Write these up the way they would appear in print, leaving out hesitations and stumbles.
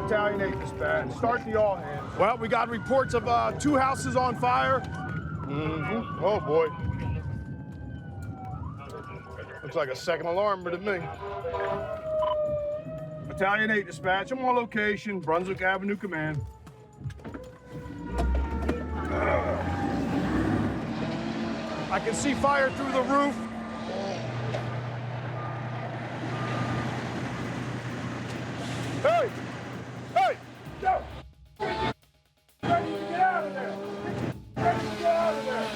Battalion 8 dispatch. Start the all hands. Well, we got reports of 2 houses on fire. Oh, boy. Looks like a second alarm to me. Battalion 8 dispatch. I'm on location, Brunswick Avenue Command. I can see fire through the roof. Hey! Hey! Go! Ready to get out of there! Ready to get out of there!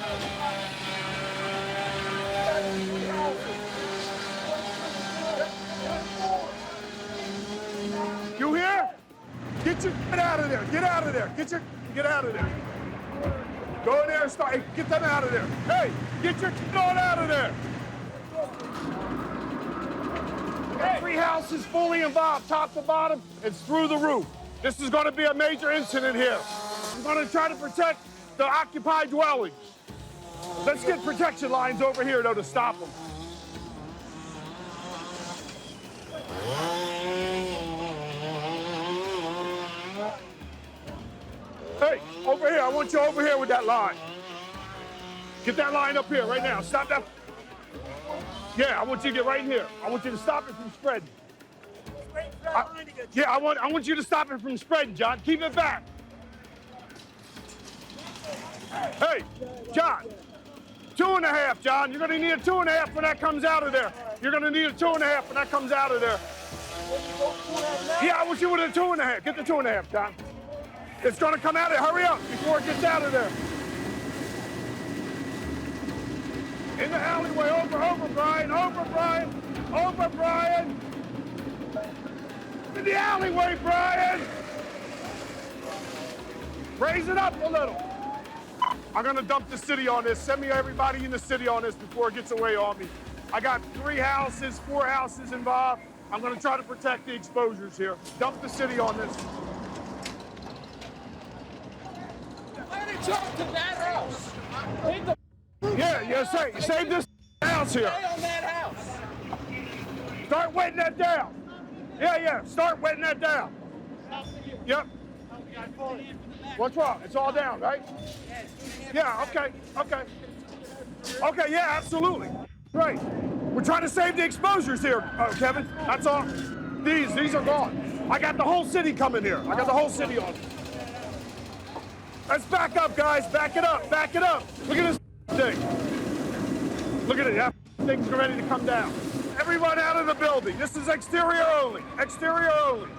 You hear? Get out of there! Get out of there! Get out of there! Go in there and start. Hey, get them out of there! Hey! Get your on out of there! Every house is fully involved, top to bottom. It's through the roof. This is going to be a major incident here. We're going to try to protect the occupied dwellings. Let's get protection lines over here, though, to stop them. Hey, over here. I want you over here with that line. Get that line up here right now. Stop that. Yeah, I want you to get right here. I want you to stop it from spreading. I want you to stop it from spreading, John. Keep it back. Hey, John. 2.5, John. You're gonna need a 2.5 when that comes out of there. You're gonna need a 2.5 when that comes out of there. Yeah, I want you with a 2.5. Get the 2.5, John. It's gonna come out of there. Hurry up before it gets out of there. In the alleyway, over, Brian, over, Brian. In the alleyway, Brian. Raise it up a little. I'm gonna dump the city on this. Send me everybody in the city on this before it gets away on me. I got 4 houses involved. I'm gonna try to protect the exposures here. Dump the city on this. Let it talk to that house. Take the Save this house here. stay on that house. Start wetting that down. Yeah, start wetting that down. Yep. What's wrong? It's all down, right? Yeah, okay. Okay, yeah, absolutely. Right. We're trying to save the exposures here, Kevin. That's all. These are gone. I got the whole city coming here. I got the whole city on. Let's back up, guys. Back it up. Look at this thing. Look at it. That thing's ready to come down. Everyone out of the building. This is exterior only. Exterior only.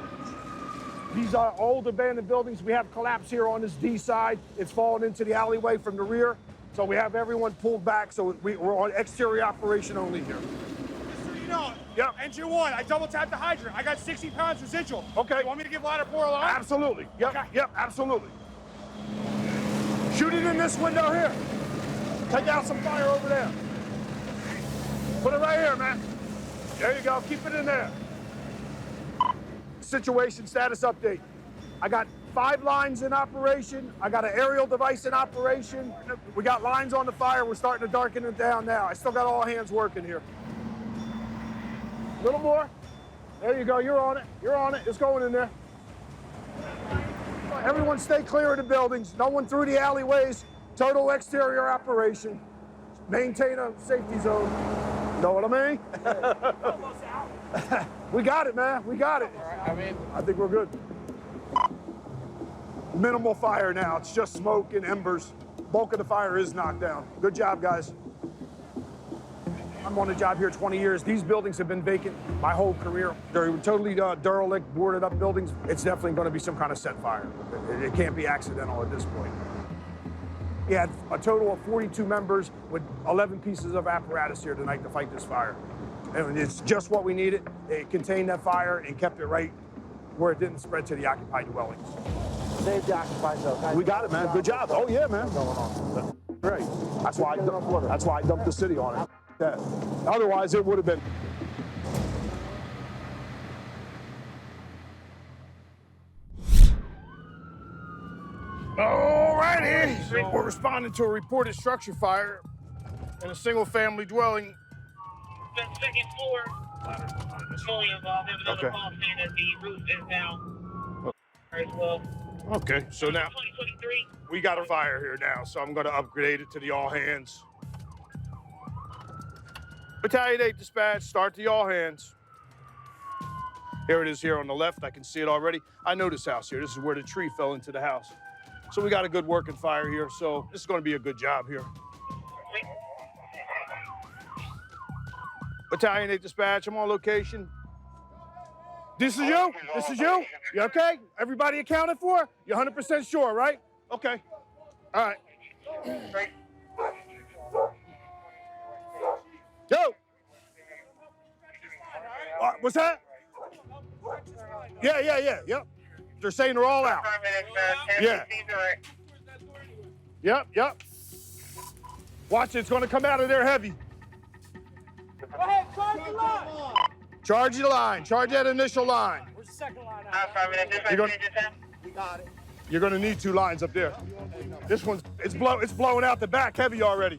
These are old abandoned buildings. We have collapse here on this D side. It's fallen into the alleyway from the rear. So we have everyone pulled back. So we're on exterior operation only here. Just so you know, Yep. engine 1, I double tapped the hydrant. I got 60 pounds residual. Okay. You want me to give ladder 4 alarm? Absolutely. Yep. Okay. Yep. Absolutely. Shoot it in this window here. Take out some fire over there. Put it right here, man. There you go. Keep it in there. Situation status update. I got 5 lines in operation. I got an aerial device in operation. We got lines on the fire. We're starting to darken it down now. I still got all hands working here. A little more. There you go. You're on it. It's going in there. Everyone stay clear of the buildings. No one through the alleyways. Total exterior operation. Maintain a safety zone. Know what I mean? We got it, man. We got it. I think we're good. Minimal fire now. It's just smoke and embers. Bulk of the fire is knocked down. Good job, guys. I'm on the job here 20 years. These buildings have been vacant my whole career. They're totally derelict, boarded up buildings. It's definitely going to be some kind of set fire. It can't be accidental at this point. We had a total of 42 members with 11 pieces of apparatus here tonight to fight this fire. And it's just what we needed. It contained that fire and kept it right where it didn't spread to the occupied dwellings. Save the occupied though, guys. We got it, man. Good job. Oh, yeah, man. Great. That's why I dumped the city on it. Yeah. Otherwise, it would have been. All righty. We're responding to a reported structure fire in a single-family dwelling. Second floor. fully involved. There was another Okay. call saying that the roof is now as well. Okay, so now 2023. we got a fire here now, so I'm gonna upgrade it to the all hands. Battalion 8 dispatch, start the all hands. Here it is here on the left. I can see it already. I know this house here. This is where the tree fell into the house. So we got a good working fire here, so this is gonna be a good job here. Battalion 8 dispatch, I'm on location. This is you? This is you? You okay? Everybody accounted for? You're 100% sure, right? Okay. All right. Yo! What's that? Yep. They're saying they're all out. Yeah. Yep. Watch it, it's gonna come out of there heavy. Go ahead, charge the line. Charge your line, charge that initial line. Where's the second line out? We got it. You're gonna need 2 lines up there. This one's, it's blowing out the back heavy already.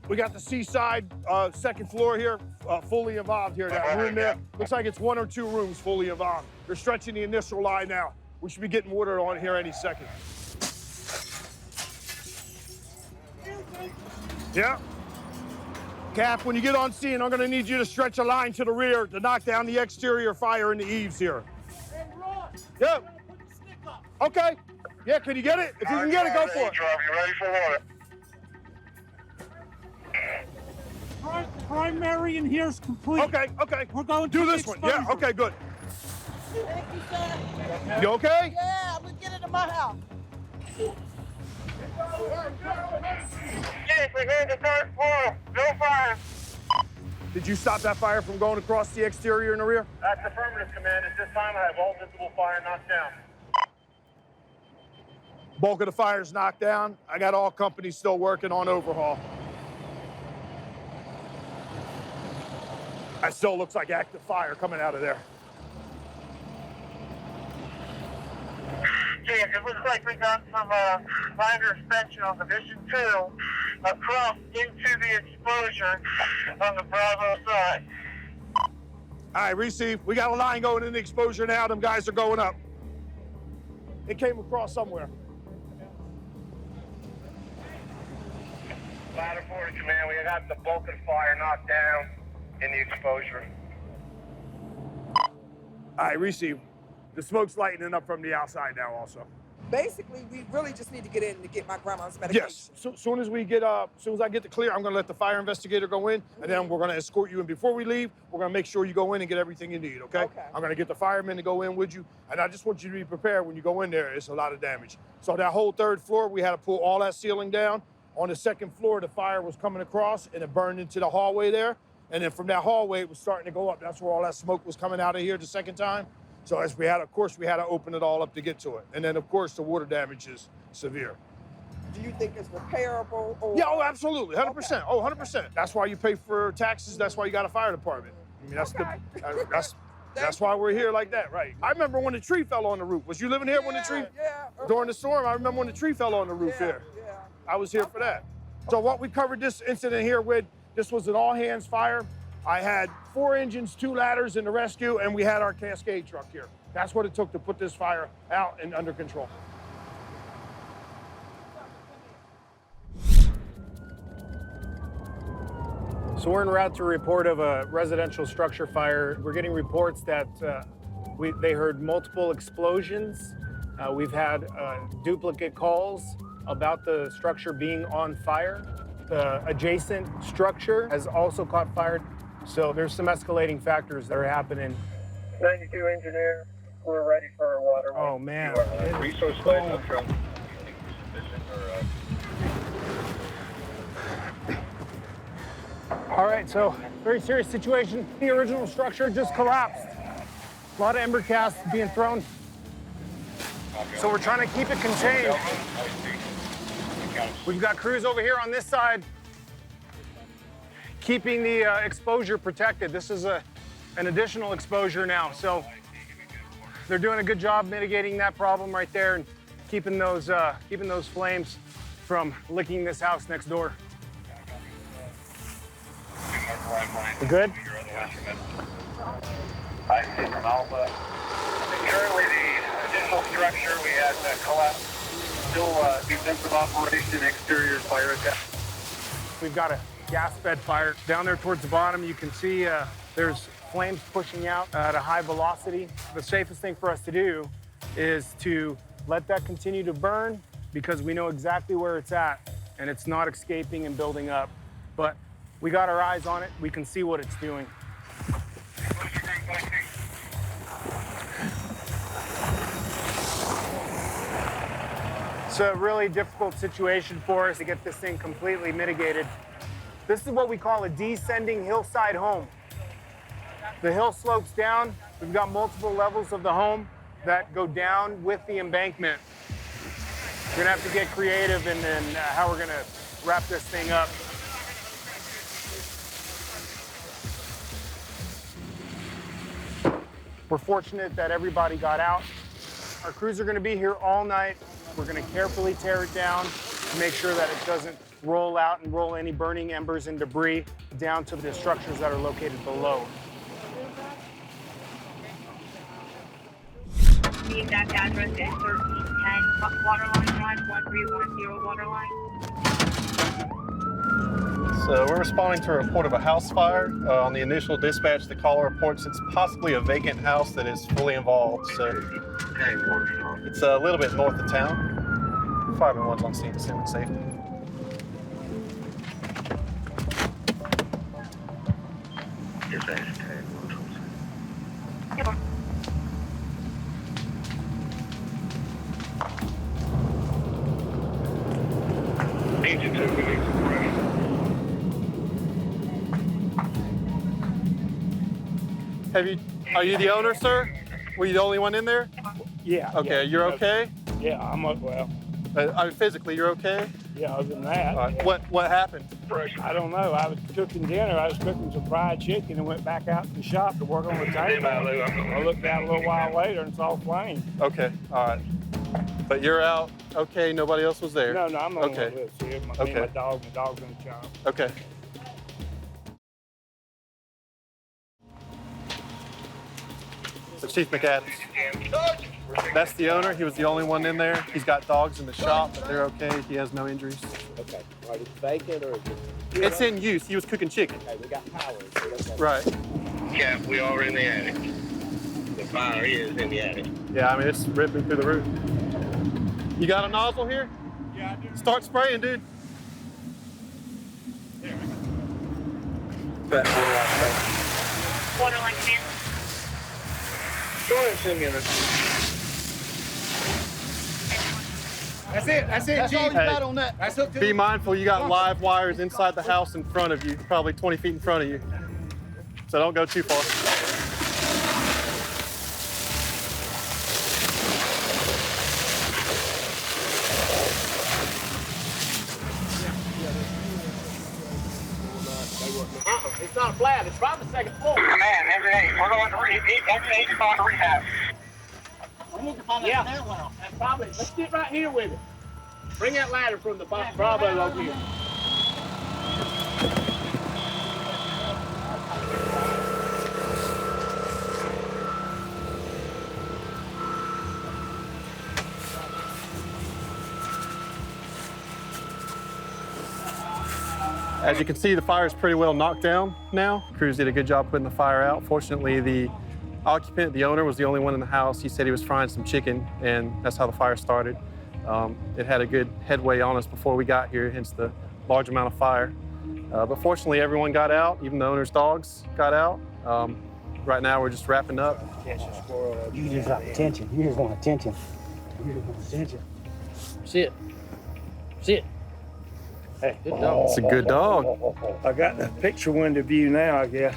We got the seaside, 2nd floor here, fully involved here. That room there, looks like it's 1 or 2 rooms fully involved. They're stretching the initial line now. We should be getting water on here any second. Yeah. Cap, when you get on scene, I'm gonna need you to stretch a line to the rear to knock down the exterior fire in the eaves here. Hey, Ron. Yep. Put the stick up. Okay. Yeah, can you get it? If you can get it, go for it. You ready for water? Primary in here is complete. Okay. We're going Do to this the one. Yeah, exposure. okay, good. Thank you, sir. You okay? Yeah, I'm gonna get into my house. Yes, we're here to 3rd floor. No fire. Did you stop that fire from going across the exterior and the rear? That's affirmative, command. At this time, I have all visible fire knocked down. Bulk of the fire's knocked down. I got all companies still working on overhaul. That still looks like active fire coming out of there. Yes, it looks like we got some minor expansion on Division 2 across into the exposure on the Bravo side. All right, receive. We got a line going in the exposure now. Them guys are going up. It came across somewhere. Ladder 40, command. We got the bulk of the fire knocked down in the exposure. All right, receive. The smoke's lightening up from the outside now also. Basically, we really just need to get in to get my grandma's medication. Yes. So soon as we get soon as I get the clear, I'm gonna let the fire investigator go in, and then we're gonna escort you in. Before we leave, we're gonna make sure you go in and get everything you need. Okay? Okay. I'm gonna get the firemen to go in with you, and I just want you to be prepared when you go in there. It's a lot of damage. So that whole 3rd floor, we had to pull all that ceiling down. On the 2nd floor, the fire was coming across, and it burned into the hallway there. And then from that hallway, it was starting to go up. That's where all that smoke was coming out of here the 2nd time. So as we had, of course, we had to open it all up to get to it. And then, of course, the water damage is severe. Do you think it's repairable? Or... Yeah, oh, absolutely, 100%. Oh, 100%. That's why you pay for taxes. That's why you got a fire department. I mean, that's Okay. that's why we're here like that, right? I remember when the tree fell on the roof. Was you living here when the tree? Yeah. During the storm, I remember when the tree fell on the roof here. Yeah. I was here for that. So what we covered this incident here with, this was an all-hands fire. I had 4 engines, 2 ladders in the rescue, and we had our Cascade truck here. That's what it took to put this fire out and under control. So we're en route to a report of a residential structure fire. We're getting reports that they heard multiple explosions. We've had duplicate calls about the structure being on fire. The adjacent structure has also caught fire. So there's some escalating factors that are happening. 92 engineer, we're ready for water. Oh man. Resource light truck. All right, so very serious situation. The original structure just collapsed. A lot of ember casts being thrown. So we're trying to keep it contained. We've got crews over here on this side, keeping the exposure protected. This is an additional exposure now, so they're doing a good job mitigating that problem right there and keeping those flames from licking this house next door. We good? I see from Alpha. Currently, the initial structure we had collapsed. Still defensive operation, exterior fire attack. We've got a gas bed fire down there towards the bottom. You can see there's flames pushing out at a high velocity. The safest thing for us to do is to let that continue to burn because we know exactly where it's at and it's not escaping and building up. But we got our eyes on it. We can see what it's doing. It's a really difficult situation for us to get this thing completely mitigated. This is what we call a descending hillside home. The hill slopes down. We've got multiple levels of the home that go down with the embankment. We're gonna have to get creative in how we're gonna wrap this thing up. We're fortunate that everybody got out. Our crews are gonna be here all night. We're gonna carefully tear it down to make sure that it doesn't roll out and roll any burning embers and debris down to the structures that are located below. The exact address is 1310 Waterline Drive, 1310 Waterline. So we're responding to a report of a house fire. On the initial dispatch, the caller reports it's possibly a vacant house that is fully involved. So it's a little bit north of town. Fireman one's on scene to send safety. Are you the owner, sir? Were you the only one in there? Yeah. Okay, you're okay? Yeah, I'm well. Physically, you're okay? Yeah, other than that. All right. Yeah. What happened? I don't know. I was cooking dinner. I was cooking some fried chicken and went back out to the shop to work on the table. I looked out a little while later and saw flames. Okay, all right. But you're out, okay, nobody else was there? No, I'm the only okay. one who lives here. Me Okay. and my dog's in the shop. Okay. So Chief McAdams. That's the owner. He was the only one in there. He's got dogs in the shop, but they're okay. He has no injuries. Okay. Are it vacant or is it? It's in use. He was cooking chicken. Okay, we got power. So that's okay. Right. Yeah, we are in the attic. The fire is in the attic. Yeah, I mean, it's ripping through the roof. You got a nozzle here? Yeah, I do. Start spraying, dude. Waterline command. Go ahead and send me That's it, G. Hey, That's up to be mindful, you got live wires inside the house in front of you, probably 20 feet in front of you. So don't go too far. It's not flat. It's from the second floor. Command, MJ, we're going to MJ on rehab. We need to find out stairwell. That's probably. Let's get right here with it. Bring that ladder from the Bravo over here. As you can see, the fire is pretty well knocked down now. Crews did a good job putting the fire out. Fortunately, the occupant, the owner, was the only one in the house. He said he was frying some chicken, and that's how the fire started. It had a good headway on us before we got here, hence the large amount of fire. But fortunately, everyone got out, even the owner's dogs got out. Right now, we're just wrapping up. You just want attention. You just want attention. You just want attention. Sit. Sit. Hey, Good dog. It's a good dog. I got the picture window view now, I guess.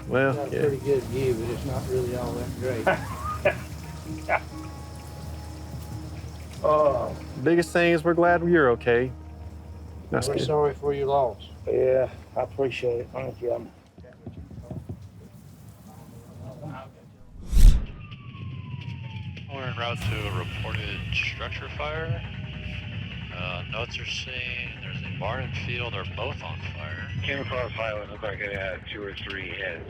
Well, Got a yeah. pretty good view, but it's not really all that great. Biggest thing is we're glad you're okay. That's We're good. sorry for your loss. Yeah, I appreciate it. Thank you. We're en route to a reported structure fire. Notes are saying there's a Barn and field are both on fire. Came across Highland, looked like it had 2 or 3 heads.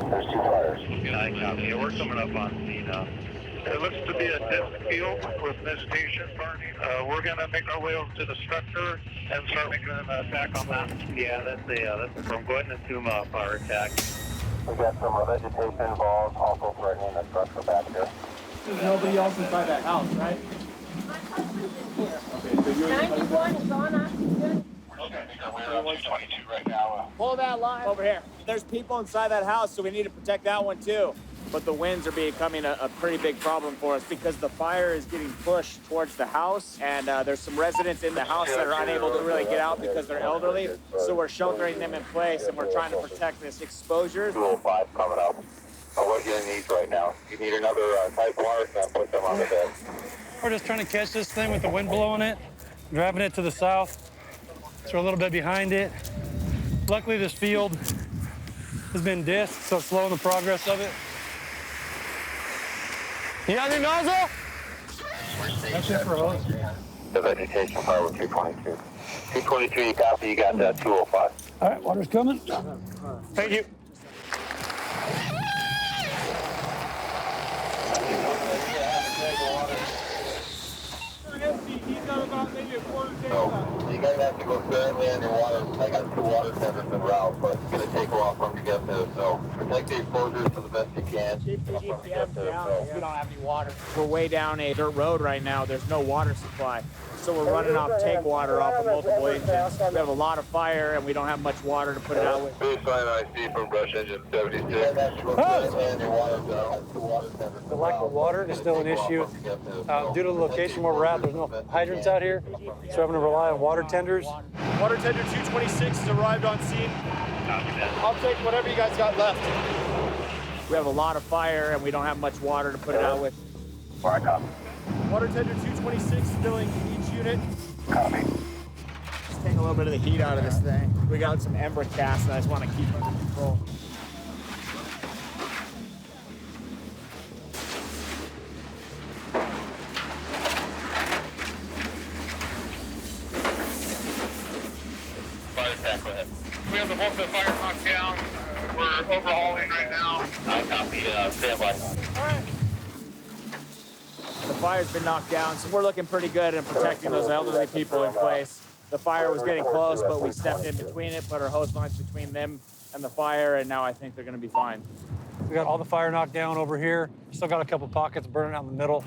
There's 2 fires. Good eye copy. Yeah, we're coming up on scene now. It looks to be a disc field with vegetation burning. We're going to make our way over to the structure and start making an attack on that. Yeah, that's a from go ahead and assume a fire attack. We got some vegetation involved, also threatening the structure back here. There's nobody else inside that house, right? 91 is on oxygen. Okay, so we're on 22 right now. Pull that line over here. There's people inside that house, so we need to protect that one too. But the winds are becoming a pretty big problem for us because the fire is getting pushed towards the house, and there's some residents in the house that are unable to really get out because they're elderly. So we're sheltering them in place, and we're trying to protect this exposure. 205 coming up. What you need right now? You need another type water, so put them on the bed. We're just trying to catch this thing with the wind blowing it, driving it to the south. So we're a little bit behind it. Luckily, this field has been disked, so it's slowing the progress of it. You got any nozzle? That's it for us. The vegetation fire with 222. 222, you copy, you got 205. All right, water's coming. Thank you. So you guys have to go sparingly on your water. I got 2 water tenders en route, but it's going to take a while for them to get there. So protect the exposures to the best you can. Keep the GPS down. We don't have any water. We're way down a dirt road right now. There's no water supply. So we're running off take water off of multiple engines. We have a lot of fire and we don't have much water to put it out with. Baseline IC from brush engine 76. The lack of water is still an issue. Due to the location where we're at, there's no hydrants out here, so we're having to rely on water tenders. Water tender 226 has arrived on scene. I'll take whatever you guys got left. We have a lot of fire and we don't have much water to put it out with. Where I copy. Water tender 226 filling each unit. Copy. Just take a little bit of the heat out of this thing. We got some ember cast and I just want to keep it under control. Fire attack, go ahead. We have the bulk of the fire knocked down. We're overhauling right now. I copy, stand by. All right. The fire's been knocked down, so we're looking pretty good in protecting those elderly people in place. The fire was getting close, but we stepped in between it, put our hose lines between them and the fire, and now I think they're going to be fine. We got all the fire knocked down over here. Still got a couple pockets burning out in the middle.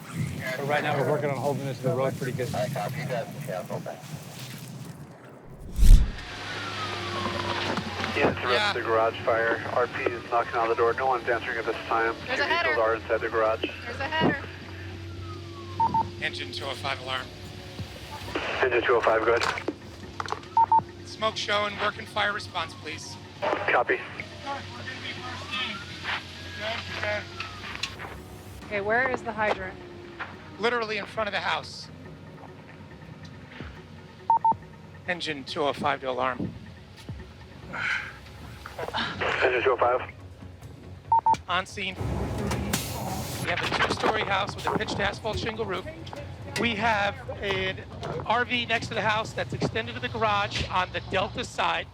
But right now we're working on holding it to the road pretty good. I copy, you guys can cancel that. Interrupt the garage fire. RP is knocking on the door. No one's answering at this time. There's a Two header. vehicles are inside the garage. There's a header. Engine 205 alarm. Engine 205, good. Smoke show and working fire response, please. Copy. Okay, where is the hydrant? Literally in front of the house. Engine 205 to alarm. Engine 205. On scene. We have a 2-story house with a pitched asphalt shingle roof. We have an RV next to the house that's extended to the garage on the Delta side,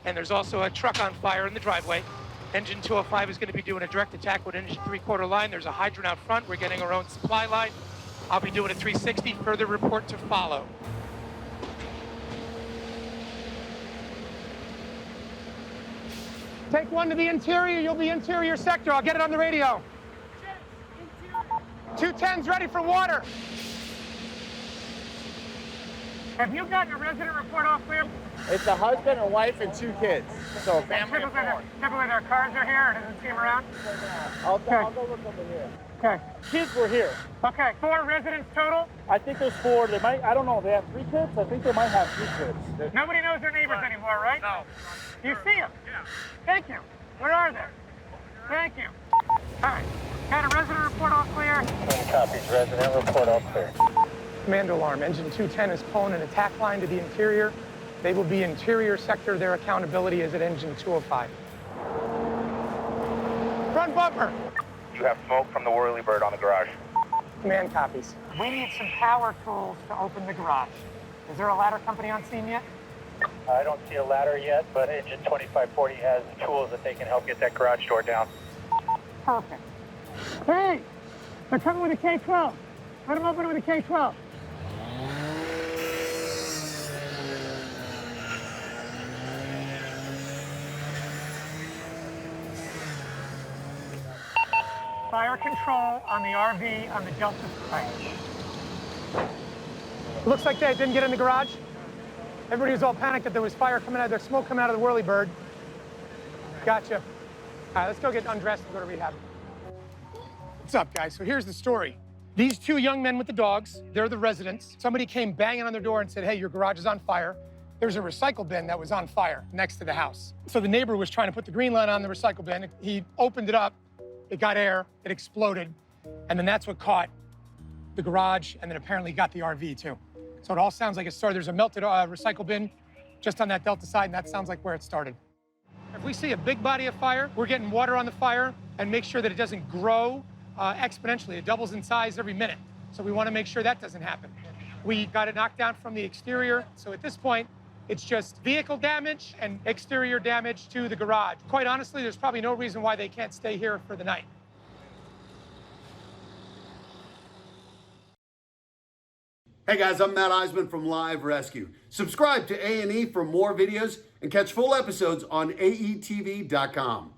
and there's also a truck on fire in the driveway. Engine 205 is going to be doing a direct attack with engine 3/4 line. There's a hydrant out front. We're getting our own supply line. I'll be doing a 360. Further report to follow. Take 1 to the interior. You'll be interior sector. I'll get it on the radio. 210's ready for water. Have you gotten a resident report off clear? It's a husband and wife and 2 kids. So a family of 4. Typically their cars are here. It doesn't seem around. I'll go look over here. Okay. Kids were here. Okay. 4 residents total. I think there's 4. They might, I don't know, they have 3 kids? I think they might have 3 kids. Nobody knows their neighbors anymore, right? No. You see them? Yeah. Thank you. Where are they? Thank you. All right. Got a resident report all clear. Copies, resident report all clear. Command alarm. Engine 210 is pulling an attack line to the interior. They will be interior sector. Their accountability is at engine 205. Front bumper. You have smoke from the Whirly Bird on the garage. Command copies. We need some power tools to open the garage. Is there a ladder company on scene yet? I don't see a ladder yet, but Engine 2540 has tools that they can help get that garage door down. Perfect. Hey, they're coming with a K-12. Let them open it with a K-12. Fire control on the RV on the Delta site. Looks like they didn't get in the garage. Everybody was all panicked that there was fire coming out, there's smoke coming out of the whirlybird. Gotcha. All right, let's go get undressed and go to rehab. What's up, guys? So here's the story. These two young men with the dogs, they're the residents. Somebody came banging on their door and said, hey, your garage is on fire. There's a recycle bin that was on fire next to the house. So the neighbor was trying to put the green light on the recycle bin. He opened it up, it got air, it exploded, and then that's what caught the garage, and then apparently got the RV too. So it all sounds like it started. There's a melted recycle bin just on that Delta side, and that sounds like where it started. If we see a big body of fire, we're getting water on the fire and make sure that it doesn't grow exponentially. It doubles in size every minute. So we want to make sure that doesn't happen. We got it knocked down from the exterior. So at this point, it's just vehicle damage and exterior damage to the garage. Quite honestly, there's probably no reason why they can't stay here for the night. Hey guys, I'm Matt Eisman from Live Rescue. Subscribe to A&E for more videos and catch full episodes on aetv.com.